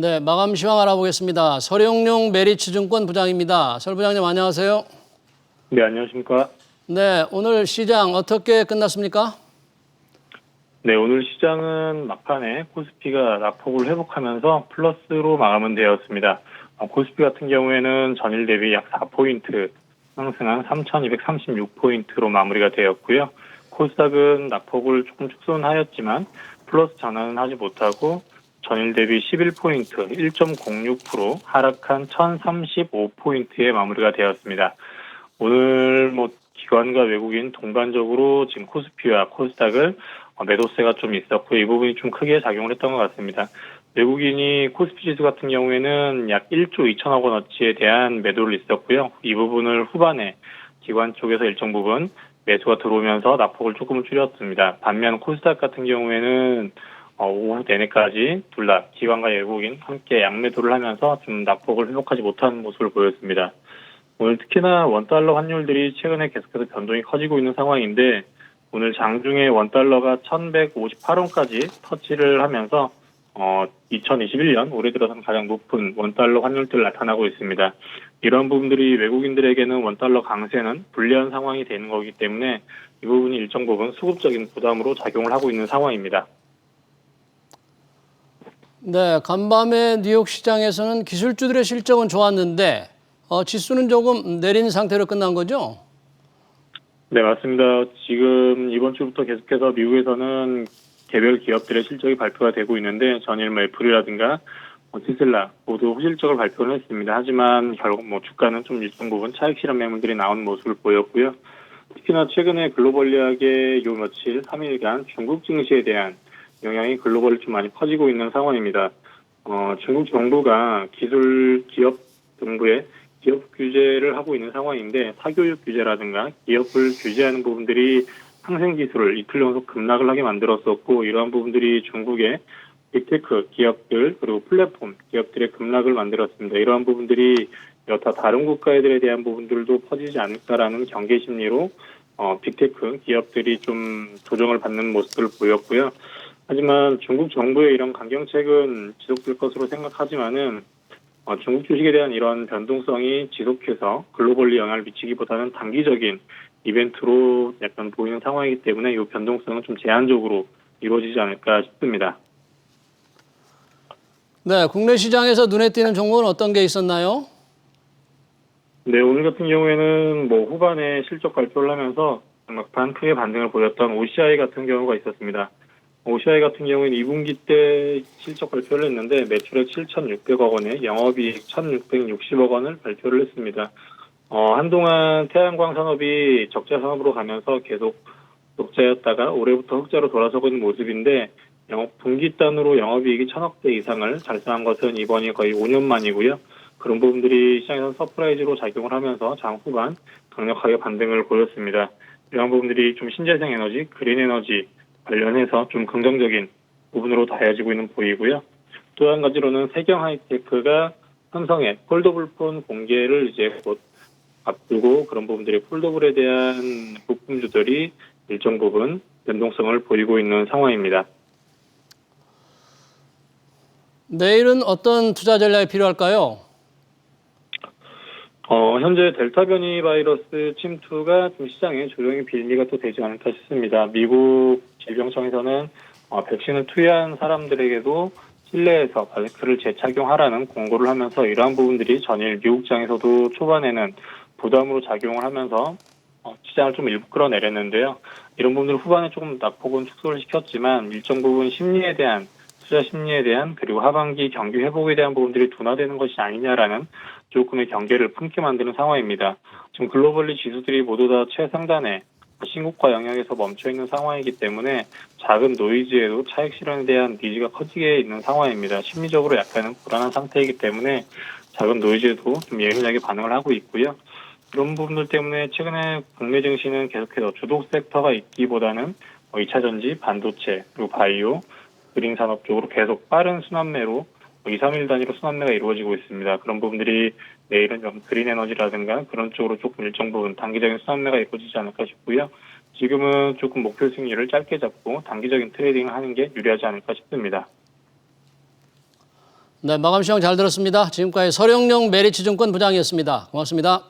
네, 마감 시황 알아보겠습니다. 서령용 메리츠증권 부장입니다. 설 부장님 안녕하세요. 네, 안녕하십니까. 네, 오늘 시장 어떻게 끝났습니까? 네, 오늘 시장은 막판에 코스피가 낙폭을 회복하면서 플러스로 마감은 되었습니다. 코스피 같은 경우에는 전일 대비 약 4포인트 상승한 3,236포인트로 마무리가 되었고요. 코스닥은 낙폭을 조금 축소하였지만 플러스 전환은 하지 못하고 전일 대비 11포인트, 1.06% 하락한 1,035포인트에 마무리가 되었습니다. 오늘 기관과 외국인 동반적으로 지금 코스피와 코스닥을 매도세가 좀 있었고 이 부분이 좀 크게 작용을 했던 것 같습니다. 외국인이 코스피 지수 같은 경우에는 약 1조 2천억 원어치에 대한 매도를 있었고요. 이 부분을 후반에 기관 쪽에서 일정 부분 매수가 들어오면서 낙폭을 조금 줄였습니다. 반면 코스닥 같은 경우에는 오후 내내까지 둘 다 기관과 외국인 함께 양매도를 하면서 좀 낙폭을 회복하지 못한 모습을 보였습니다. 오늘 특히나 원달러 환율들이 최근에 계속해서 변동이 커지고 있는 상황인데 오늘 장중에 원달러가 1158원까지 터치를 하면서 2021년 올해 들어서는 가장 높은 원달러 환율들 나타나고 있습니다. 이런 부분들이 외국인들에게는 원달러 강세는 불리한 상황이 되는 거기 때문에 이 부분이 일정 부분 수급적인 부담으로 작용을 하고 있는 상황입니다. 네, 간밤에 뉴욕 시장에서는 기술주들의 실적은 좋았는데 지수는 조금 내린 상태로 끝난 거죠? 네, 맞습니다. 지금 이번 주부터 계속해서 미국에서는 개별 기업들의 실적이 발표가 되고 있는데 전일 애플이라든가 테슬라 모두 호실적을 발표를 했습니다. 하지만 결국 주가는 좀 일정 부분 차익 실현 매물들이 나오는 모습을 보였고요. 특히나 최근에 글로벌리하게 요 며칠 3일간 중국 증시에 대한 영향이 글로벌리 좀 많이 퍼지고 있는 상황입니다. 중국 정부가 기술 기업 정부의 기업 규제를 하고 있는 상황인데 사교육 규제라든가 기업을 규제하는 부분들이 상생 기술을 이틀 연속 급락을 하게 만들었었고 이러한 부분들이 중국의 빅테크 기업들 그리고 플랫폼 기업들의 급락을 만들었습니다. 이러한 부분들이 여타 다른 국가들에 대한 부분들도 퍼지지 않을까라는 경계 심리로 빅테크 기업들이 좀 조정을 받는 모습을 보였고요. 하지만 중국 정부의 이런 강경책은 지속될 것으로 생각하지만은 중국 주식에 대한 이런 변동성이 지속해서 글로벌리 영향을 미치기보다는 단기적인 이벤트로 약간 보이는 상황이기 때문에 이 변동성은 좀 제한적으로 이루어지지 않을까 싶습니다. 네, 국내 시장에서 눈에 띄는 종목은 어떤 게 있었나요? 네, 오늘 같은 경우에는 후반에 실적 발표를 하면서 막판 크게 반등을 보였던 OCI 같은 경우가 있었습니다. OCI 같은 경우에는 2분기 때 실적 발표를 했는데 매출액 7,600억 원에 영업이익 1,660억 원을 발표를 했습니다. 한동안 태양광 산업이 적자 산업으로 가면서 계속 적자였다가 올해부터 흑자로 돌아서고 있는 모습인데 분기 단으로 영업이익이 1,000억대 이상을 달성한 것은 이번이 거의 5년 만이고요. 그런 부분들이 시장에서 서프라이즈로 작용을 하면서 장 후반 강력하게 반등을 보였습니다. 이런 부분들이 좀 신재생 에너지, 그린 에너지 관련해서 좀 긍정적인 부분으로 다해지고 있는 보이고요. 또 한 가지로는 세경 하이테크가 삼성의 폴더블 폰 공개를 이제 곧 앞두고 그런 부분들이 폴더블에 대한 부품주들이 일정 부분 변동성을 보이고 있는 상황입니다. 내일은 어떤 투자 전략이 필요할까요? 현재 델타 변이 바이러스 침투가 좀 시장에 조정의 빌미가 또 되지 않을까 싶습니다. 미국 질병청에서는 백신을 투여한 사람들에게도 실내에서 마스크를 재착용하라는 공고를 하면서 이러한 부분들이 전일 미국장에서도 초반에는 부담으로 작용을 하면서 시장을 좀 일부 끌어내렸는데요. 이런 부분들 후반에 조금 낙폭은 축소를 시켰지만 일정 부분 심리에 대한 투자 심리에 대한 그리고 하반기 경기 회복에 대한 부분들이 둔화되는 것이 아니냐라는 조금의 경계를 품게 만드는 상황입니다. 지금 글로벌리 지수들이 모두 다 최상단에 신고가 영역에서 멈춰 있는 상황이기 때문에 작은 노이즈에도 차익 실현에 대한 니즈가 커지게 있는 상황입니다. 심리적으로 약간은 불안한 상태이기 때문에 작은 노이즈에도 좀 예민하게 반응을 하고 있고요. 이런 부분들 때문에 최근에 국내 증시는 계속해서 주독 섹터가 있기보다는 2차 전지, 반도체, 그리고 바이오, 그린 산업 쪽으로 계속 빠른 순환매로 2, 3일 단위로 순환매가 이루어지고 있습니다. 그런 부분들이 내일은 좀 그린 에너지라든가 그런 쪽으로 조금 일정 부분 단기적인 순환매가 이루어지지 않을까 싶고요. 지금은 조금 목표 수익률을 짧게 잡고 단기적인 트레이딩을 하는 게 유리하지 않을까 싶습니다. 네, 마감 시황 잘 들었습니다. 지금까지 서령용 메리츠증권 부장이었습니다. 고맙습니다.